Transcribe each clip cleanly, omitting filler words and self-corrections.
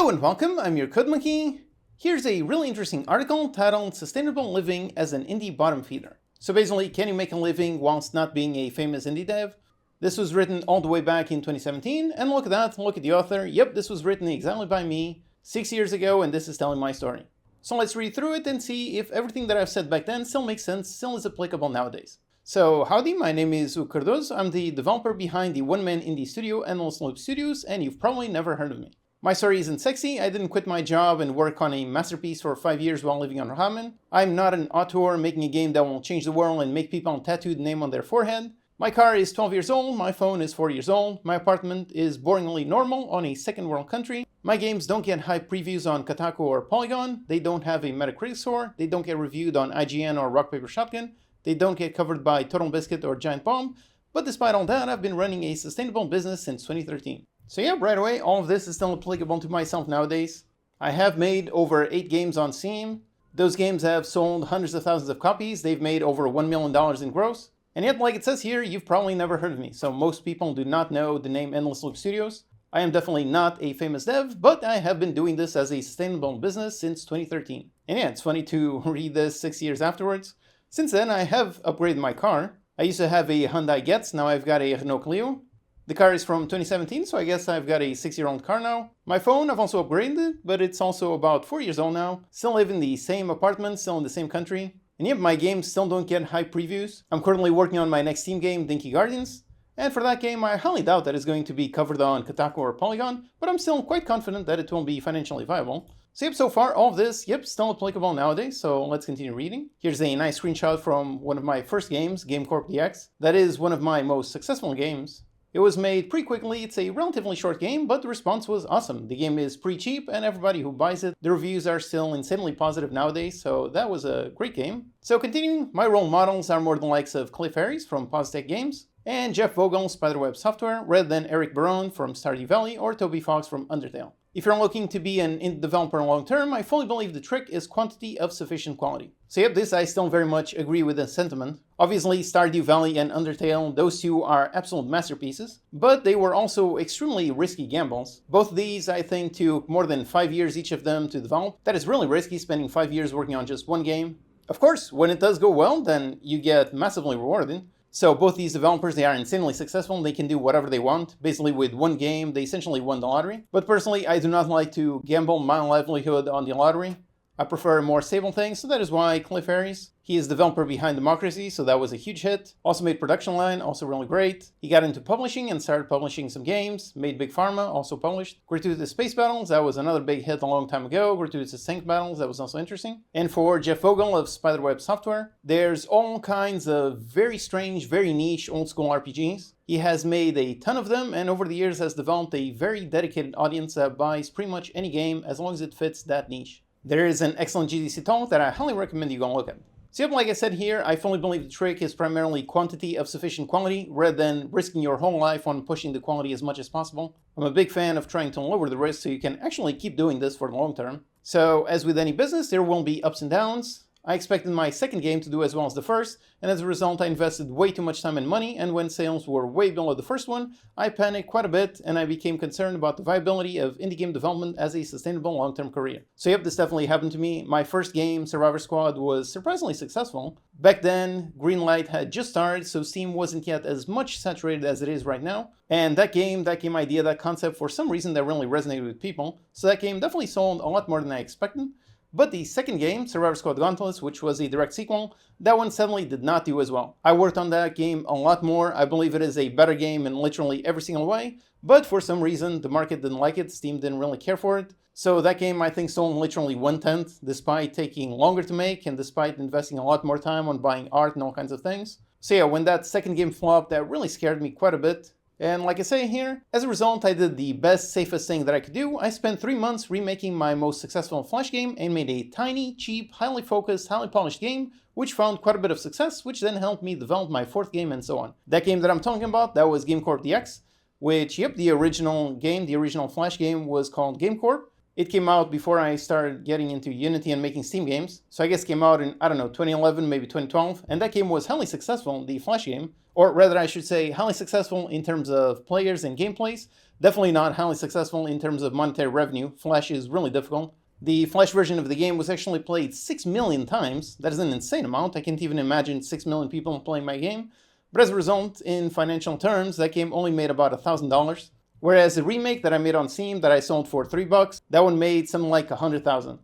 Hello and welcome, I'm your Code Monkey. Here's a really interesting article titled Sustainable Living as an Indie Bottom Feeder. So basically, can you make a living whilst not being a famous indie dev? This was written all the way back in 2017, and look at that, look at the author. Yep, this was written exactly by me 6 years ago, and this is telling my story. So let's read through it and see if everything that I've said back then still makes sense, still is applicable nowadays. So howdy, my name is Cardoz. I'm the developer behind the one-man indie studio Endless Loop Studios, and you've probably never heard of me. My story isn't sexy. I didn't quit my job and work on a masterpiece for 5 years while living on ramen. I'm not an auteur making a game that will change the world and make people tattoo the name on their forehead. My car is 12 years old, my phone is 4 years old, my apartment is boringly normal on a second world country. My games don't get high previews on Kotaku or Polygon, they don't have a Metacritic score, they don't get reviewed on IGN or Rock Paper Shotgun, they don't get covered by Total Biscuit or Giant Bomb, but despite all that, I've been running a sustainable business since 2013. So yeah, right away, all of this is still applicable to myself nowadays. I have made over 8 games on Steam. Those games have sold hundreds of thousands of copies. They've made over $1 million in gross. And yet, like it says here, you've probably never heard of me. So most people do not know the name Endless Loop Studios. I am definitely not a famous dev, but I have been doing this as a sustainable business since 2013. And yeah, it's funny to read this 6 years afterwards. Since then, I have upgraded my car. I used to have a Hyundai Getz, now I've got a Renault Clio. The car is from 2017, so I guess I've got a 6-year-old car now. My phone, I've also upgraded it, but it's also about 4 years old now. Still live in the same apartment, still in the same country. And yep, my games still don't get high previews. I'm currently working on my next Steam game, Dinky Guardians. And for that game, I highly doubt that it's going to be covered on Kotaku or Polygon, but I'm still quite confident that it will be financially viable. So yep, so far all of this, yep, still applicable nowadays, so let's continue reading. Here's a nice screenshot from one of my first games, GameCorp DX. That is one of my most successful games. It was made pretty quickly, it's a relatively short game, but the response was awesome. The game is pretty cheap, and everybody who buys it, the reviews are still insanely positive nowadays, so that was a great game. So continuing, my role models are more the likes of Cliff Harris from Positech Games, and Jeff Vogel, Spiderweb Software, rather than Eric Barone from Stardew Valley or Toby Fox from Undertale. If you're looking to be an indie developer long term, I fully believe the trick is quantity of sufficient quality. So yep, this I still very much agree with the sentiment. Obviously, Stardew Valley and Undertale, those two are absolute masterpieces, but they were also extremely risky gambles. Both of these, I think, took more than 5 years each of them to develop. That is really risky, spending 5 years working on just one game. Of course, when it does go well, then you get massively rewarded. So both these developers, they are insanely successful, they can do whatever they want. Basically with one game, they essentially won the lottery. But personally, I do not like to gamble my livelihood on the lottery. I prefer more stable things, so that is why Cliff Harris, he is the developer behind Democracy, so that was a huge hit. Also made Production Line, also really great. He got into publishing and started publishing some games. Made Big Pharma, also published. Gratuitous Space Battles, that was another big hit a long time ago. Gratuitous Tank Battles, that was also interesting. And for Jeff Vogel of Spiderweb Software, there's all kinds of very strange, very niche old school RPGs. He has made a ton of them, and over the years has developed a very dedicated audience that buys pretty much any game as long as it fits that niche. There is an excellent GDC talk that I highly recommend you go look at. So yep, like I said here, I fully believe the trick is primarily quantity of sufficient quality rather than risking your whole life on pushing the quality as much as possible. I'm a big fan of trying to lower the risk so you can actually keep doing this for the long term. So as with any business, there will be ups and downs. I expected my second game to do as well as the first, and as a result I invested way too much time and money, and when sales were way below the first one, I panicked quite a bit and I became concerned about the viability of indie game development as a sustainable long-term career. So yep, this definitely happened to me. My first game, Survivor Squad, was surprisingly successful. Back then, Greenlight had just started, so Steam wasn't yet as much saturated as it is right now. And that game idea, that concept, for some reason that really resonated with people. So that game definitely sold a lot more than I expected. But the second game, Survivor Squad Gauntlets, which was a direct sequel, that one suddenly did not do as well. I worked on that game a lot more. I believe it is a better game in literally every single way, but for some reason the market didn't like it, Steam didn't really care for it. So that game I think sold literally 1/10, despite taking longer to make and despite investing a lot more time on buying art and all kinds of things. So yeah, when that second game flopped, that really scared me quite a bit. And like I say here, as a result, I did the best, safest thing that I could do. I spent 3 months remaking my most successful Flash game and made a tiny, cheap, highly focused, highly polished game, which found quite a bit of success, which then helped me develop my fourth game and so on. That game that I'm talking about, that was GameCorp DX, which, yep, the original game, the original Flash game was called GameCorp. It came out before I started getting into Unity and making Steam games. So I guess it came out in, 2011, maybe 2012. And that game was highly successful, the Flash game. Or rather, I should say, highly successful in terms of players and gameplays. Definitely not highly successful in terms of monetary revenue. Flash is really difficult. The Flash version of the game was actually played 6 million times. That is an insane amount. I can't even imagine 6 million people playing my game. But as a result, in financial terms, that game only made about $1,000. Whereas the remake that I made on Steam that I sold for $3, that one made something like 100,000.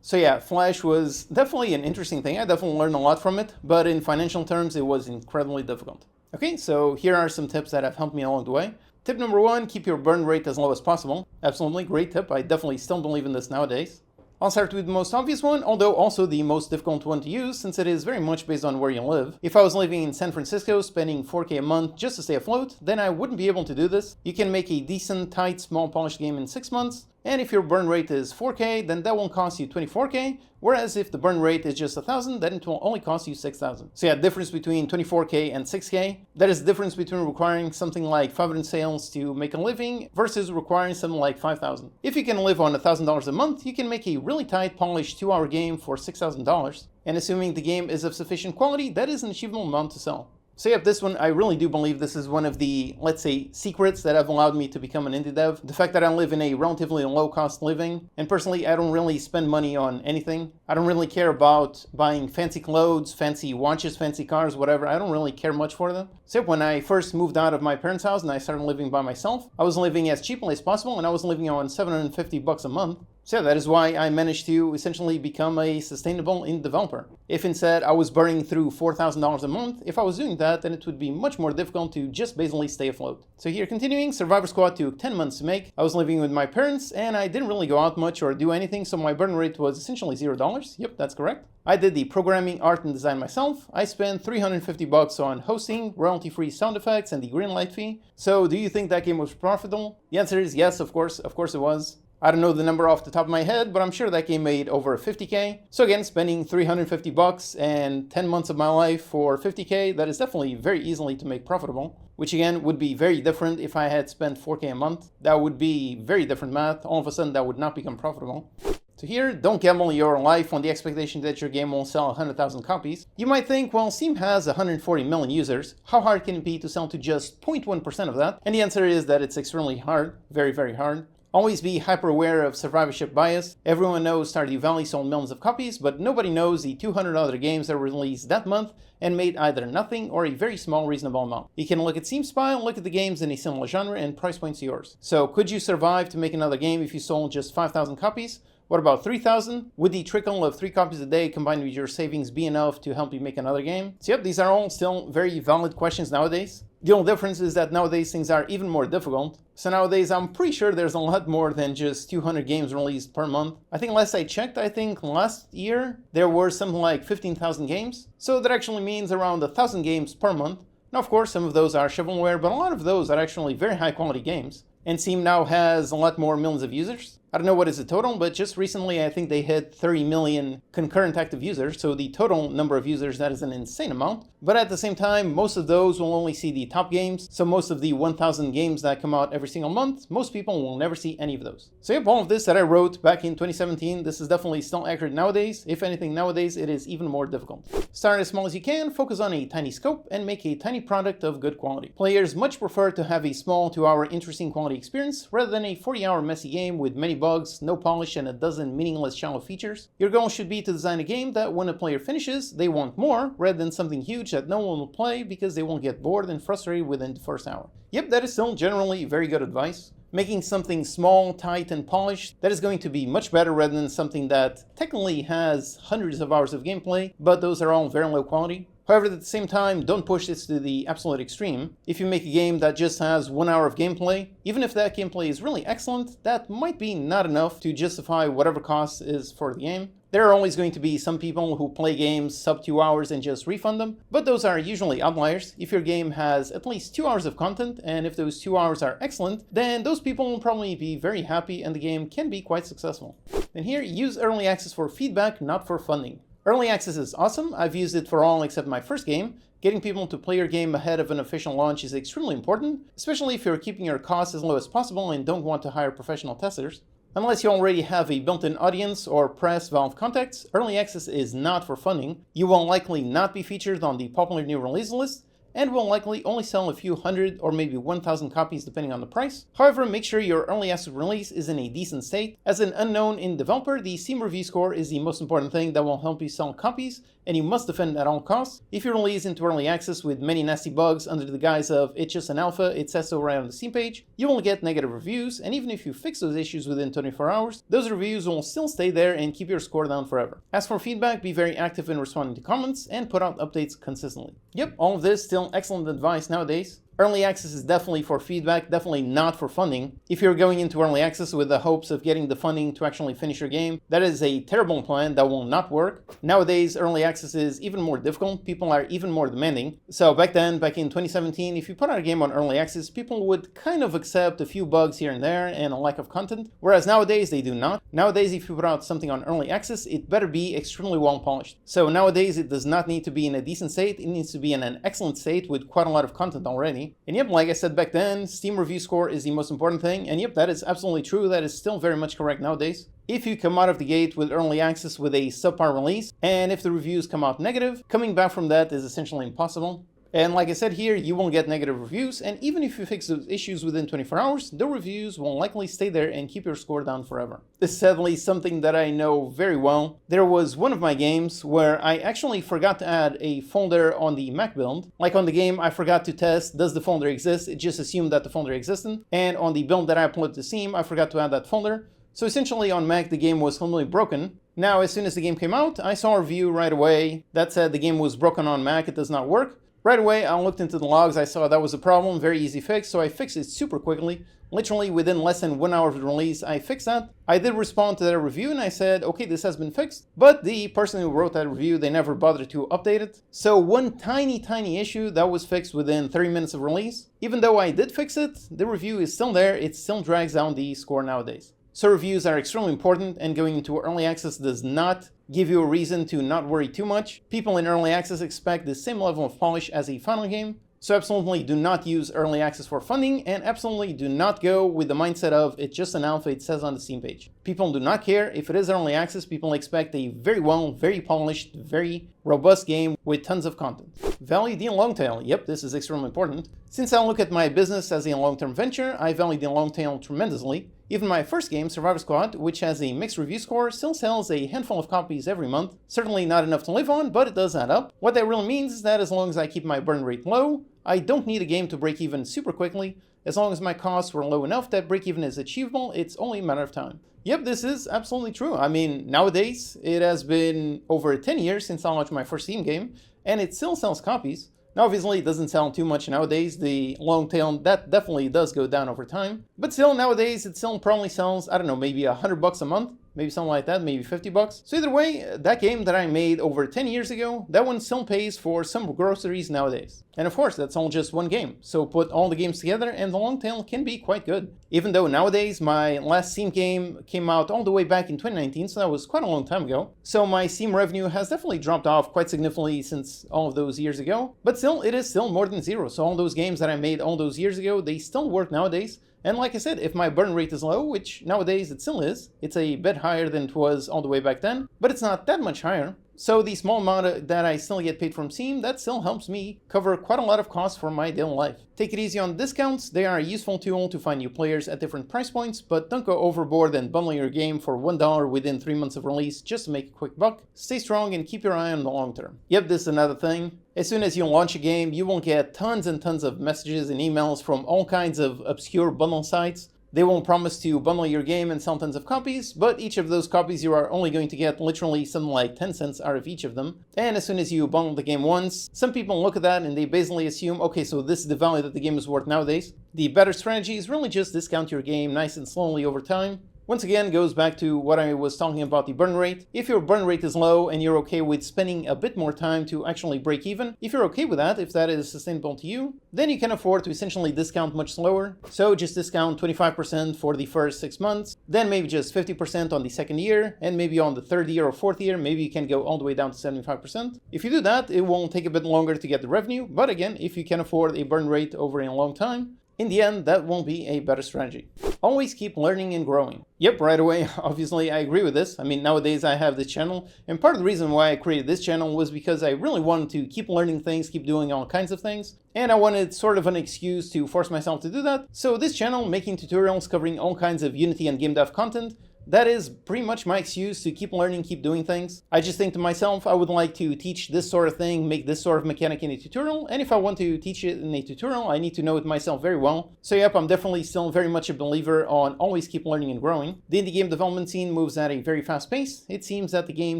So yeah, Flash was definitely an interesting thing. I definitely learned a lot from it, but in financial terms, it was incredibly difficult. Okay, so here are some tips that have helped me along the way. Tip number 1, keep your burn rate as low as possible. Absolutely great tip. I definitely still believe in this nowadays. I'll start with the most obvious one, although also the most difficult one to use since it is very much based on where you live. If I was living in San Francisco spending $4K a month just to stay afloat, then I wouldn't be able to do this. You can make a decent, tight, small polished game in 6 months, and if your burn rate is 4K, then that won't cost you 24K, whereas if the burn rate is just 1,000, then it will only cost you 6,000. So yeah, difference between 24K and 6K, that is the difference between requiring something like 500 sales to make a living versus requiring something like 5,000. If you can live on $1,000 a month, you can make a really tight, polished 2-hour game for $6,000, and assuming the game is of sufficient quality, that is an achievable amount to sell. So yep, this one, I really do believe this is one of the, let's say, secrets that have allowed me to become an indie dev. The fact that I live in a relatively low-cost living, and personally, I don't really spend money on anything. I don't really care about buying fancy clothes, fancy watches, fancy cars, whatever. I don't really care much for them. So yep, when I first moved out of my parents' house and I started living by myself, I was living as cheaply as possible, and I was living on $750 a month. So yeah, that is why I managed to essentially become a sustainable indie developer. If instead I was burning through $4,000 a month, if I was doing that, then it would be much more difficult to just basically stay afloat. So here, continuing, Survivor Squad took 10 months to make. I was living with my parents and I didn't really go out much or do anything, so my burn rate was essentially $0. Yep, that's correct. I did the programming, art, and design myself. I spent $350 on hosting, royalty-free sound effects, and the green light fee. So do you think that game was profitable? The answer is yes, of course it was. I don't know the number off the top of my head, but I'm sure that game made over 50K. So again, spending $350 and 10 months of my life for 50K, that is definitely very easily to make profitable, which again would be very different if I had spent 4K a month. That would be very different math. All of a sudden that would not become profitable. So here, don't gamble your life on the expectation that your game will sell 100,000 copies. You might think, well, Steam has 140 million users. How hard can it be to sell to just 0.1% of that? And the answer is that it's extremely hard, very, very hard. Always be hyper aware of survivorship bias. Everyone knows Stardew Valley sold millions of copies, but nobody knows the 200 other games that were released that month and made either nothing or a very small reasonable amount. You can look at Steam Spy, look at the games in a similar genre, and price points yours. So could you survive to make another game if you sold just 5,000 copies? What about 3,000? Would the trickle of 3 copies a day combined with your savings be enough to help you make another game? So yep, these are all still very valid questions nowadays. The only difference is that nowadays things are even more difficult. So nowadays I'm pretty sure there's a lot more than just 200 games released per month. I think last I checked, last year there were something like 15,000 games. So that actually means around 1,000 games per month. Now of course some of those are shovelware, but a lot of those are actually very high quality games. And Steam now has a lot more millions of users. I don't know what is the total, but just recently I think they hit 30 million concurrent active users, so the total number of users, that is an insane amount. But at the same time, most of those will only see the top games, so most of the 1,000 games that come out every single month, most people will never see any of those. So yep, all of this that I wrote back in 2017, this is definitely still accurate nowadays. If anything, nowadays it is even more difficult. Start as small as you can, focus on a tiny scope, and make a tiny product of good quality. Players much prefer to have a small 2-hour interesting quality experience rather than a 40-hour messy game with many bugs, no polish, and a dozen meaningless shallow features. Your goal should be to design a game that when a player finishes, they want more, rather than something huge that no one will play because they won't get bored and frustrated within the first hour. Yep, that is still generally very good advice. Making something small, tight, and polished, that is going to be much better rather than something that technically has hundreds of hours of gameplay, but those are all very low quality. However, at the same time, don't push this to the absolute extreme. If you make a game that just has 1 hour of gameplay, even if that gameplay is really excellent, that might be not enough to justify whatever cost is for the game. There are always going to be some people who play games sub 2 hours and just refund them, but those are usually outliers. If your game has at least 2 hours of content, and if those 2 hours are excellent, then those people will probably be very happy and the game can be quite successful. And here, use early access for feedback, not for funding. Early access is awesome. I've used it for all except my first game. Getting people to play your game ahead of an official launch is extremely important, especially if you're keeping your costs as low as possible and don't want to hire professional testers. Unless you already have a built-in audience or press Valve contacts, early access is not for funding. You will likely not be featured on the popular new release list, and will likely only sell a few hundred or maybe 1,000 copies depending on the price. However, make sure your early access release is in a decent state. As an unknown indie developer, the Steam review score is the most important thing that will help you sell copies, and you must defend at all costs. If you release into early access with many nasty bugs under the guise of it's just an alpha, it says so right on the Steam page, you will get negative reviews, and even if you fix those issues within 24 hours, those reviews will still stay there and keep your score down forever. As for feedback, be very active in responding to comments and put out updates consistently. Yep, all of this still excellent advice nowadays. Early access is definitely for feedback, definitely not for funding. If you're going into early access with the hopes of getting the funding to actually finish your game, that is a terrible plan that will not work. Nowadays, early access is even more difficult. People are even more demanding. So back in 2017, if you put out a game on early access, people would kind of accept a few bugs here and there and a lack of content, whereas nowadays they do not. Nowadays, if you put out something on early access, it better be extremely well polished. So nowadays, it does not need to be in a decent state. It needs to be in an excellent state with quite a lot of content already. And yep, like I said back then, Steam review score is the most important thing, and yep, that is absolutely true. That is still very much correct nowadays. If you come out of the gate with early access with a subpar release, and if the reviews come out negative, coming back from that is essentially impossible. And like I said here, you won't get negative reviews, and even if you fix those issues within 24 hours, the reviews will likely stay there and keep your score down forever. This is sadly something that I know very well. There was one of my games where I actually forgot to add a folder on the Mac build. Like on the game, I forgot to test, does the folder exist? It just assumed that the folder existed. And on the build that I uploaded to Steam, I forgot to add that folder. So essentially on Mac, the game was completely broken. Now, as soon as the game came out, I saw a review right away that said the game was broken on Mac, it does not work. Right away, I looked into the logs, I saw that was a problem, very easy fix, so I fixed it super quickly. Literally within less than 1 hour of the release, I fixed that. I did respond to that review and I said, okay, this has been fixed. But the person who wrote that review, they never bothered to update it. So one tiny issue that was fixed within 30 minutes of release. Even though I did fix it, the review is still there, it still drags down the score nowadays. So reviews are extremely important, and going into early access does not give you a reason to not worry too much. People in early access expect the same level of polish as a final game, so absolutely do not use early access for funding, and absolutely do not go with the mindset of it's just an alpha, it says on the Steam page. People do not care. If it is early access, people expect a very polished, very robust game with tons of content. Value the long tail. Yep, this is extremely important. Since I look at my business as a long-term venture, I value the long tail tremendously. Even my first game, Survivor Squad, which has a mixed review score, still sells a handful of copies every month. Certainly not enough to live on, but it does add up. What that really means is that as long as I keep my burn rate low, I don't need a game to break even super quickly. As long as my costs were low enough that break even is achievable, it's only a matter of time. Yep, this is absolutely true. I mean, nowadays, it has been over 10 years since I launched my first Steam game, and it still sells copies. Now, obviously, it doesn't sell too much nowadays. The long tail, that definitely does go down over time. But still, nowadays, it still probably sells, I don't know, maybe $100 a month. Maybe something like that, maybe $50. So either way, that game that I made over 10 years ago, that one still pays for some groceries nowadays. And of course, that's all just one game. So put all the games together and the long tail can be quite good. Even though nowadays my last Steam game came out all the way back in 2019, so that was quite a long time ago. So my Steam revenue has definitely dropped off quite significantly since all of those years ago. But still, it is still more than zero. So all those games that I made all those years ago, they still work nowadays. And like I said, if my burn rate is low, which nowadays it still is, it's a bit higher than it was all the way back then, but it's not that much higher. So the small amount that I still get paid from Steam, that still helps me cover quite a lot of costs for my daily life. Take it easy on discounts. They are a useful tool to find new players at different price points, but don't go overboard and bundle your game for $1 within 3 months of release just to make a quick buck. Stay strong and keep your eye on the long term. Yep, this is another thing. As soon as you launch a game, you will get tons and tons of messages and emails from all kinds of obscure bundle sites. They won't promise to bundle your game and sell tons of copies, but each of those copies you are only going to get literally something like 10 cents out of each of them. And as soon as you bundle the game once, some people look at that and they basically assume, okay, so this is the value that the game is worth nowadays. The better strategy is really just discount your game nice and slowly over time. Once again, goes back to what I was talking about the burn rate. If your burn rate is low and you're okay with spending a bit more time to actually break even, if you're okay with that, if that is sustainable to you, then you can afford to essentially discount much slower. So just discount 25% for the first 6 months, then maybe just 50% on the second year, and maybe on the third year or fourth year, maybe you can go all the way down to 75%. If you do that, it will take a bit longer to get the revenue, but again, if you can afford a burn rate over a long time, in the end, that won't be a better strategy. Always keep learning and growing. Yep, right away, obviously I agree with this. I mean, nowadays I have this channel, and part of the reason why I created this channel was because I really wanted to keep learning things, keep doing all kinds of things, and I wanted sort of an excuse to force myself to do that. So this channel, making tutorials covering all kinds of Unity and game dev content, that is pretty much my excuse to keep learning, keep doing things. I just think to myself, I would like to teach this sort of thing, make this sort of mechanic in a tutorial, and if I want to teach it in a tutorial, I need to know it myself very well. So yep, I'm definitely still very much a believer on always keep learning and growing. The indie game development scene moves at a very fast pace. It seems that the game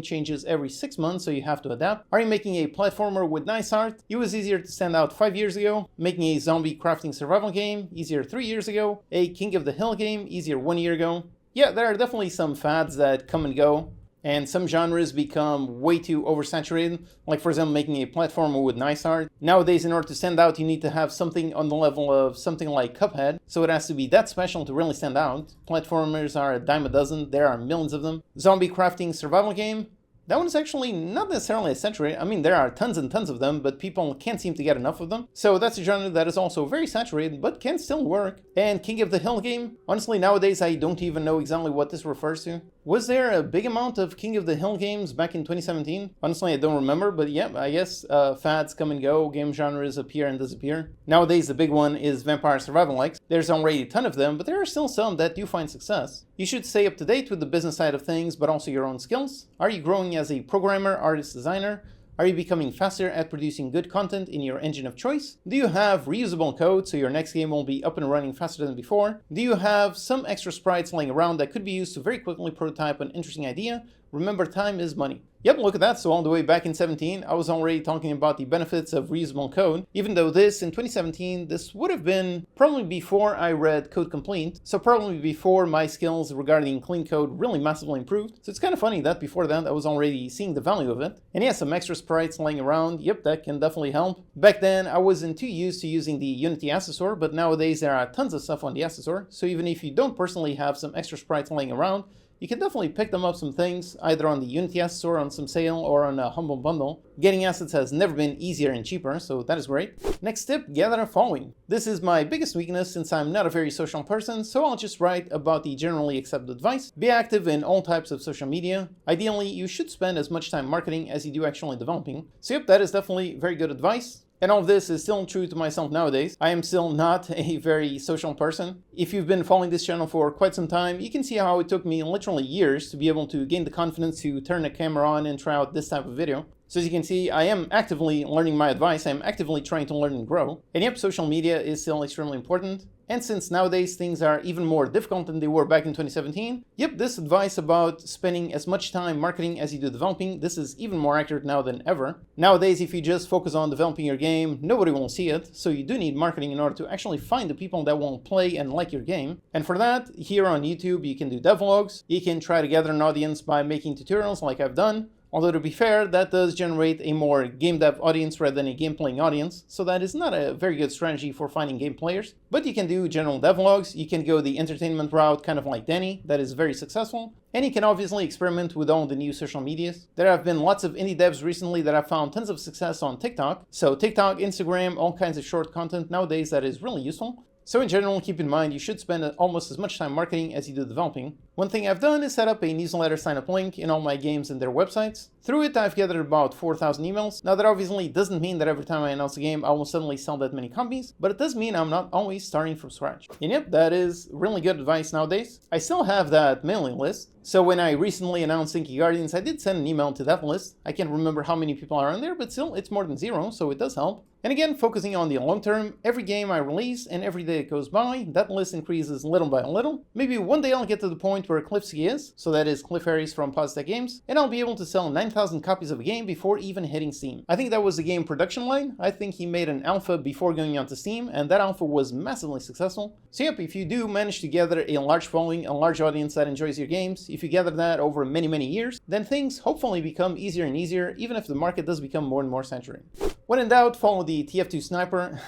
changes every 6 months, so you have to adapt. Are you making a platformer with nice art? It was easier to stand out 5 years ago. Making a zombie crafting survival game? Easier 3 years ago. A King of the Hill game? Easier 1 year ago. Yeah, there are definitely some fads that come and go, and some genres become way too oversaturated, like for example making a platformer with nice art. Nowadays, in order to stand out, you need to have something on the level of something like Cuphead, so it has to be that special to really stand out. Platformers are a dime a dozen, there are millions of them. Zombie crafting survival game? That one's actually not necessarily saturated. I mean, there are tons and tons of them, but people can't seem to get enough of them. So that's a genre that is also very saturated, but can still work. And King of the Hill game? Honestly, nowadays I don't even know exactly what this refers to. Was there a big amount of King of the Hill games back in 2017? Honestly, I don't remember, but yeah, I guess fads come and go, game genres appear and disappear. Nowadays, the big one is Vampire Survival-Likes. There's already a ton of them, but there are still some that do find success. You should stay up to date with the business side of things, but also your own skills. Are you growing as a programmer, artist, designer? Are you becoming faster at producing good content in your engine of choice? Do you have reusable code so your next game will be up and running faster than before? Do you have some extra sprites laying around that could be used to very quickly prototype an interesting idea? Remember, time is money. Yep, look at that. So all the way back in 17, I was already talking about the benefits of reusable code. Even though this, in 2017, this would have been probably before I read Code Complete. So probably before my skills regarding clean code really massively improved. So it's kind of funny that before that, I was already seeing the value of it. And yeah, some extra sprites laying around. Yep, that can definitely help. Back then, I wasn't too used to using the Unity Assessor, but nowadays there are tons of stuff on the Assessor. So even if you don't personally have some extra sprites laying around, you can definitely pick them up some things, either on the Unity Assessor on some sale or on a humble bundle. Getting assets has never been easier and cheaper, so that is great. Next tip, gather a following. This is my biggest weakness since I'm not a very social person, so I'll just write about the generally accepted advice. Be active in all types of social media. Ideally, you should spend as much time marketing as you do actually developing. So yep, that is definitely very good advice. And all of this is still true to myself nowadays. I am still not a very social person. If you've been following this channel for quite some time, you can see how it took me literally years to be able to gain the confidence to turn the camera on and try out this type of video. So as you can see, I am actively learning my advice. I am actively trying to learn and grow. And yep, social media is still extremely important. And since nowadays things are even more difficult than they were back in 2017, yep, this advice about spending as much time marketing as you do developing, this is even more accurate now than ever. Nowadays, if you just focus on developing your game, nobody will see it. So you do need marketing in order to actually find the people that will play and like your game. And for that, here on YouTube, you can do devlogs. You can try to gather an audience by making tutorials like I've done. Although to be fair, that does generate a more game dev audience rather than a game playing audience, so that is not a very good strategy for finding game players. But you can do general devlogs, you can go the entertainment route kind of like Danny, that is very successful, and you can obviously experiment with all the new social medias. There have been lots of indie devs recently that have found tons of success on TikTok, so TikTok, Instagram, all kinds of short content nowadays that is really useful. So in general, keep in mind you should spend almost as much time marketing as you do developing. One thing I've done is set up a newsletter sign-up link in all my games and their websites. Through it, I've gathered about 4,000 emails. Now that obviously doesn't mean that every time I announce a game, I will suddenly sell that many copies, but it does mean I'm not always starting from scratch. And yep, that is really good advice nowadays. I still have that mailing list. So when I recently announced Inky Guardians, I did send an email to that list. I can't remember how many people are on there, but still, it's more than 0, so it does help. And again, focusing on the long term, every game I release and every day that goes by, that list increases little by little. Maybe one day I'll get to the point where Cliffsky is, so that is Cliff Harris from Positech Games, and I'll be able to sell 9,000 copies of a game before even hitting Steam. I think that was the game production line. I think he made an alpha before going onto Steam, and that alpha was massively successful. So yep, if you do manage to gather a large following, a large audience that enjoys your games, if you gather that over many years, then things hopefully become easier and easier, even if the market does become more and more saturated. When in doubt, follow the TF2 sniper.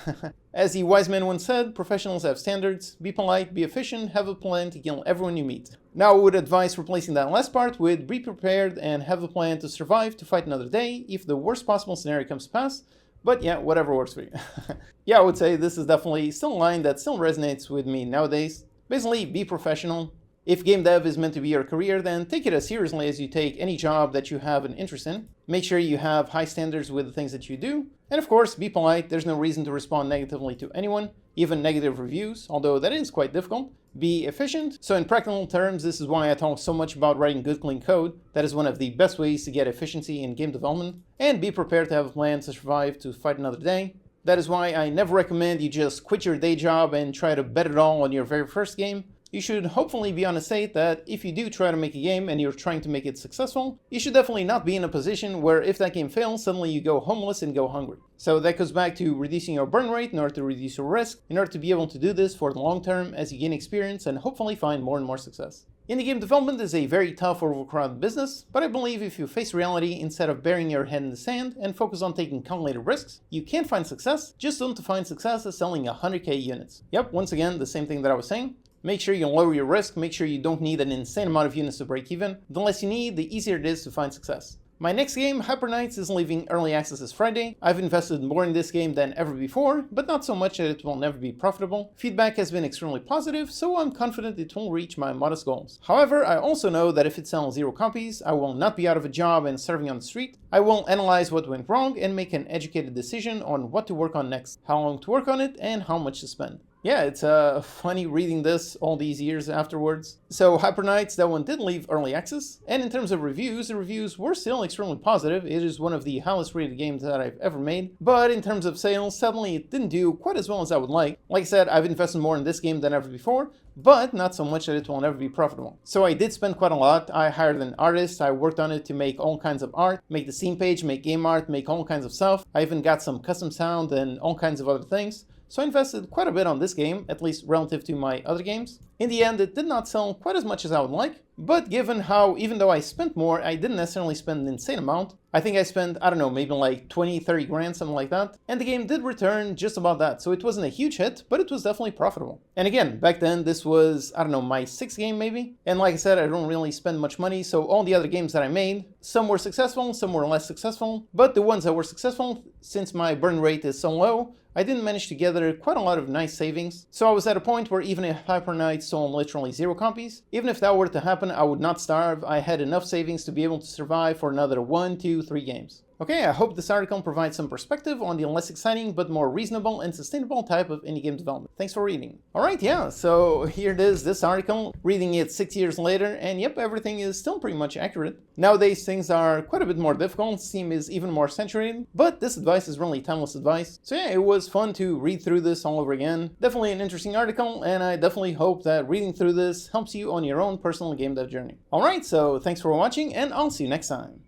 As the wise man once said, professionals have standards. Be polite, be efficient, have a plan to kill everyone you meet. Now I would advise replacing that last part with be prepared and have a plan to survive to fight another day if the worst possible scenario comes to pass. But yeah, whatever works for you. Yeah, I would say this is definitely still a line that still resonates with me nowadays. Basically, be professional. If game dev is meant to be your career, then take it as seriously as you take any job that you have an interest in. Make sure you have high standards with the things that you do. And of course, be polite. There's no reason to respond negatively to anyone, even negative reviews, although that is quite difficult. Be efficient. So in practical terms, this is why I talk so much about writing good, clean code. That is one of the best ways to get efficiency in game development. And be prepared to have a plan to survive to fight another day. That is why I never recommend you just quit your day job and try to bet it all on your very first game. You should hopefully be on a state that if you do try to make a game and you're trying to make it successful, you should definitely not be in a position where if that game fails, suddenly you go homeless and go hungry. So that goes back to reducing your burn rate in order to reduce your risk, in order to be able to do this for the long term as you gain experience and hopefully find more and more success. Indie game development is a very tough, overcrowded business, but I believe if you face reality instead of burying your head in the sand and focus on taking calculated risks, you can find success. Just don't define success as selling 100k units. Yep, once again, the same thing that I was saying. Make sure you lower your risk, make sure you don't need an insane amount of units to break even. The less you need, the easier it is to find success. My next game, Hyper Knights, is leaving early access this Friday. I've invested more in this game than ever before, but not so much that it will never be profitable. Feedback has been extremely positive, so I'm confident it will reach my modest goals. However, I also know that if it sells 0 copies, I will not be out of a job and starving on the street. I will analyze what went wrong and make an educated decision on what to work on next, how long to work on it, and how much to spend. Yeah, it's funny reading this all these years afterwards. So Hyper Knights, that one did leave early access. And in terms of reviews, the reviews were still extremely positive. It is one of the highest rated games that I've ever made. But in terms of sales, sadly it didn't do quite as well as I would like. Like I said, I've invested more in this game than ever before, but not so much that it will never be profitable. So I did spend quite a lot. I hired an artist, I worked on it to make all kinds of art, make the scene page, make game art, make all kinds of stuff. I even got some custom sound and all kinds of other things. So I invested quite a bit on this game, at least relative to my other games. In the end, it did not sell quite as much as I would like, but given how, even though I spent more, I didn't necessarily spend an insane amount. I think I spent, I don't know, maybe like 20, 30 grand, something like that. And the game did return just about that, so it wasn't a huge hit, but it was definitely profitable. And again, back then, this was, I don't know, my 6th game maybe. And like I said, I don't really spend much money, so all the other games that I made, some were successful, some were less successful. But the ones that were successful, since my burn rate is so low, I did manage to gather quite a lot of nice savings. So I was at a point where even if Hyper Knights sold literally 0 copies, even if that were to happen, I would not starve. I had enough savings to be able to survive for another 1, 2, 3 games. Okay, I hope this article provides some perspective on the less exciting but more reasonable and sustainable type of indie game development. Thanks for reading. Alright, yeah, so here it is, this article, reading it 6 years later, and yep, everything is still pretty much accurate. Nowadays things are quite a bit more difficult, Steam is even more saturated, but this advice is really timeless advice. So yeah, it was fun to read through this all over again. Definitely an interesting article, and I definitely hope that reading through this helps you on your own personal game dev journey. Alright, so thanks for watching, and I'll see you next time.